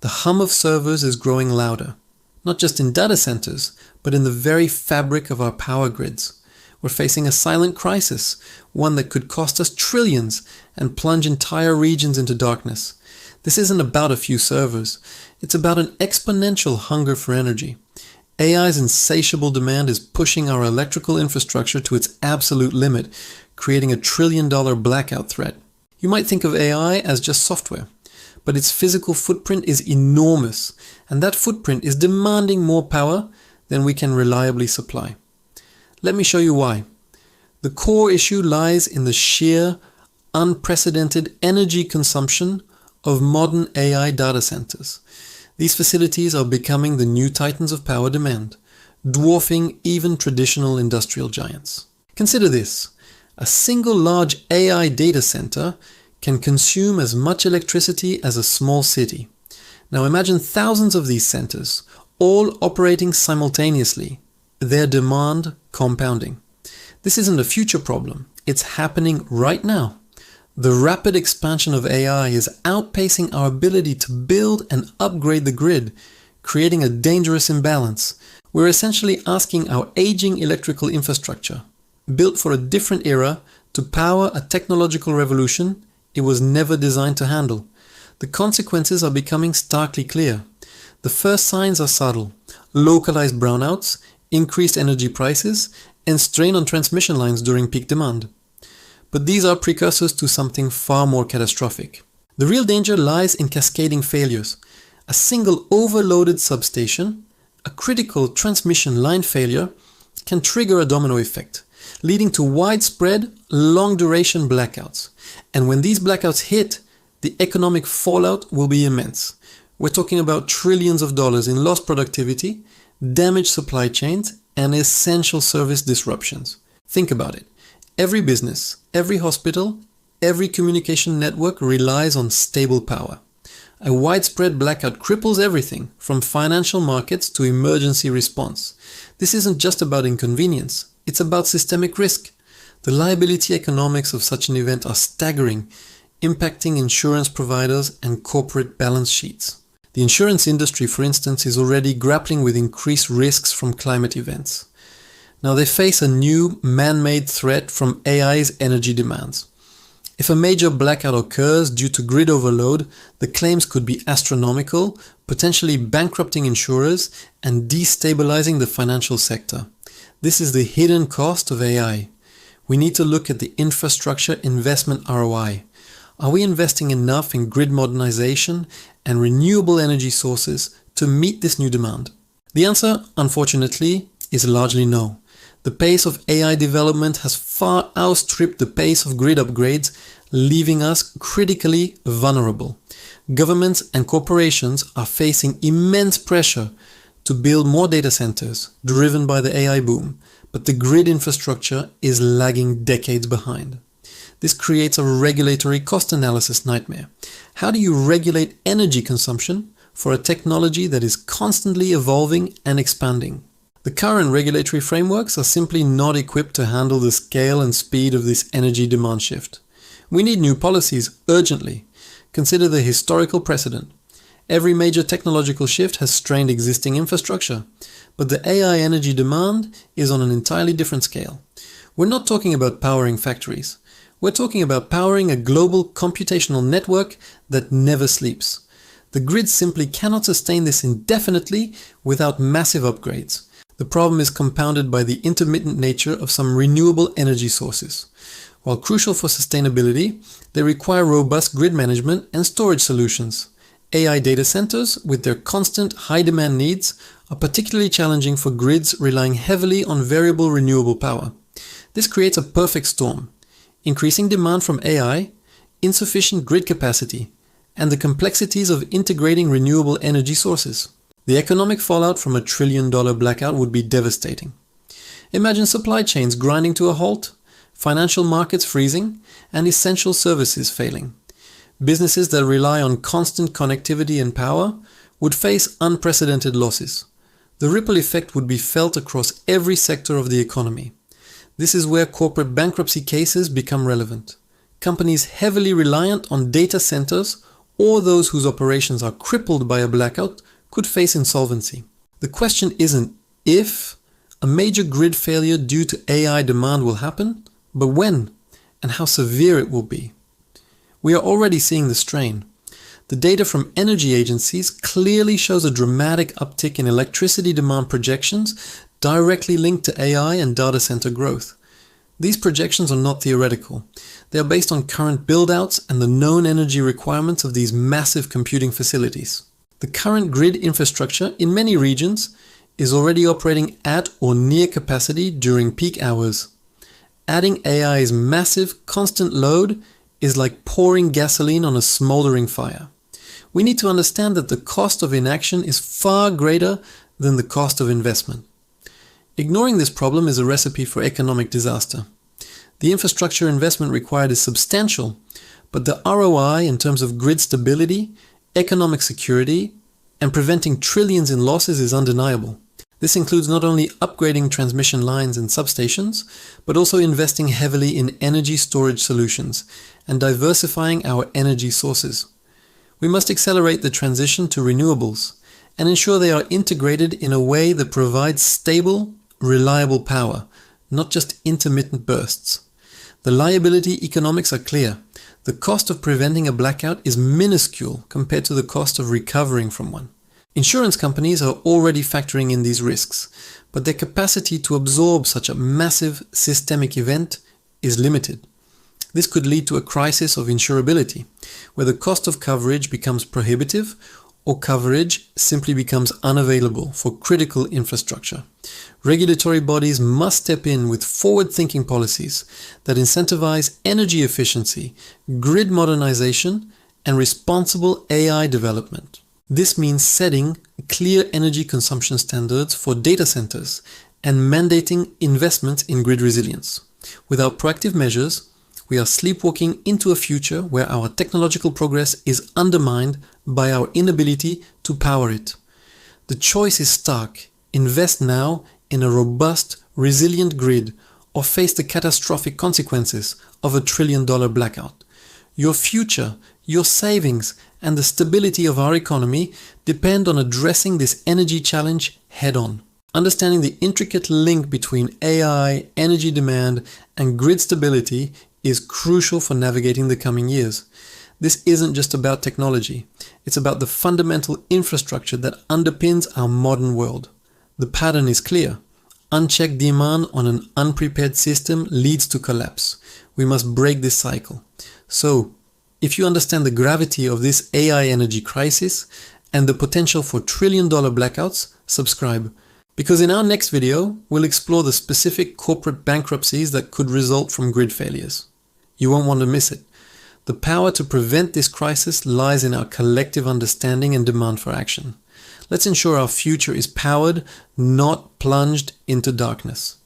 The hum of servers is growing louder, not just in data centers, but in the very fabric of our power grids. We're facing a silent crisis, one that could cost us trillions and plunge entire regions into darkness. This isn't about a few servers. It's about an exponential hunger for energy. AI's insatiable demand is pushing our electrical infrastructure to its absolute limit, creating a trillion-dollar blackout threat. You might think of AI as just software, but its physical footprint is enormous, and that footprint is demanding more power than we can reliably supply. Let me show you why. The core issue lies in the sheer, unprecedented energy consumption of modern AI data centers. These facilities are becoming the new titans of power demand, dwarfing even traditional industrial giants. Consider this. A single large AI data center can consume as much electricity as a small city. Now imagine thousands of these centers, all operating simultaneously, their demand compounding. This isn't a future problem, it's happening right now. The rapid expansion of AI is outpacing our ability to build and upgrade the grid, creating a dangerous imbalance. We're essentially asking our aging electrical infrastructure, built for a different era, to power a technological revolution it was never designed to handle. The consequences are becoming starkly clear. The first signs are subtle: localized brownouts, increased energy prices, and strain on transmission lines during peak demand. But these are precursors to something far more catastrophic. The real danger lies in cascading failures. A single overloaded substation, a critical transmission line failure, can trigger a domino effect, leading to widespread, long-duration blackouts. And when these blackouts hit, the economic fallout will be immense. We're talking about trillions of dollars in lost productivity, damaged supply chains, and essential service disruptions. Think about it. Every business, every hospital, every communication network relies on stable power. A widespread blackout cripples everything, from financial markets to emergency response. This isn't just about inconvenience, it's about systemic risk. The liability economics of such an event are staggering, impacting insurance providers and corporate balance sheets. The insurance industry, for instance, is already grappling with increased risks from climate events. Now they face a new man-made threat from AI's energy demands. If a major blackout occurs due to grid overload, the claims could be astronomical, potentially bankrupting insurers and destabilizing the financial sector. This is the hidden cost of AI. We need to look at the infrastructure investment ROI. Are we investing enough in grid modernization and renewable energy sources to meet this new demand? The answer, unfortunately, is largely no. The pace of AI development has far outstripped the pace of grid upgrades, leaving us critically vulnerable. Governments and corporations are facing immense pressure to build more data centers, driven by the AI boom, but the grid infrastructure is lagging decades behind. This creates a regulatory cost analysis nightmare. How do you regulate energy consumption for a technology that is constantly evolving and expanding? The current regulatory frameworks are simply not equipped to handle the scale and speed of this energy demand shift. We need new policies urgently. Consider the historical precedent. Every major technological shift has strained existing infrastructure, but the AI energy demand is on an entirely different scale. We're not talking about powering factories. We're talking about powering a global computational network that never sleeps. The grid simply cannot sustain this indefinitely without massive upgrades. The problem is compounded by the intermittent nature of some renewable energy sources. While crucial for sustainability, they require robust grid management and storage solutions. AI data centers, with their constant high-demand needs, are particularly challenging for grids relying heavily on variable renewable power. This creates a perfect storm: increasing demand from AI, insufficient grid capacity, and the complexities of integrating renewable energy sources. The economic fallout from a trillion-dollar blackout would be devastating. Imagine supply chains grinding to a halt, financial markets freezing, and essential services failing. Businesses that rely on constant connectivity and power would face unprecedented losses. The ripple effect would be felt across every sector of the economy. This is where corporate bankruptcy cases become relevant. Companies heavily reliant on data centers or those whose operations are crippled by a blackout could face insolvency. The question isn't if a major grid failure due to AI demand will happen, but when and how severe it will be. We are already seeing the strain. The data from energy agencies clearly shows a dramatic uptick in electricity demand projections directly linked to AI and data center growth. These projections are not theoretical. They are based on current build-outs and the known energy requirements of these massive computing facilities. The current grid infrastructure in many regions is already operating at or near capacity during peak hours. Adding AI's massive, constant load is like pouring gasoline on a smoldering fire. We need to understand that the cost of inaction is far greater than the cost of investment. Ignoring this problem is a recipe for economic disaster. The infrastructure investment required is substantial, but the ROI in terms of grid stability, economic security, and preventing trillions in losses is undeniable. This includes not only upgrading transmission lines and substations, but also investing heavily in energy storage solutions and diversifying our energy sources. We must accelerate the transition to renewables and ensure they are integrated in a way that provides stable, reliable power, not just intermittent bursts. The liability economics are clear. The cost of preventing a blackout is minuscule compared to the cost of recovering from one. Insurance companies are already factoring in these risks, but their capacity to absorb such a massive systemic event is limited. This could lead to a crisis of insurability, where the cost of coverage becomes prohibitive or coverage simply becomes unavailable for critical infrastructure. Regulatory bodies must step in with forward-thinking policies that incentivize energy efficiency, grid modernization, and responsible AI development. This means setting clear energy consumption standards for data centers and mandating investments in grid resilience. Without proactive measures, we are sleepwalking into a future where our technological progress is undermined by our inability to power it. The choice is stark. Invest now in a robust, resilient grid or face the catastrophic consequences of a $1 trillion blackout. Your future, your savings, and the stability of our economy depend on addressing this energy challenge head-on. Understanding the intricate link between AI, energy demand, and grid stability is crucial for navigating the coming years. This isn't just about technology. It's about the fundamental infrastructure that underpins our modern world. The pattern is clear. Unchecked demand on an unprepared system leads to collapse. We must break this cycle. So, if you understand the gravity of this AI energy crisis and the potential for $1 trillion blackouts, subscribe. Because in our next video, we'll explore the specific corporate bankruptcies that could result from grid failures. You won't want to miss it. The power to prevent this crisis lies in our collective understanding and demand for action. Let's ensure our future is powered, not plunged into darkness.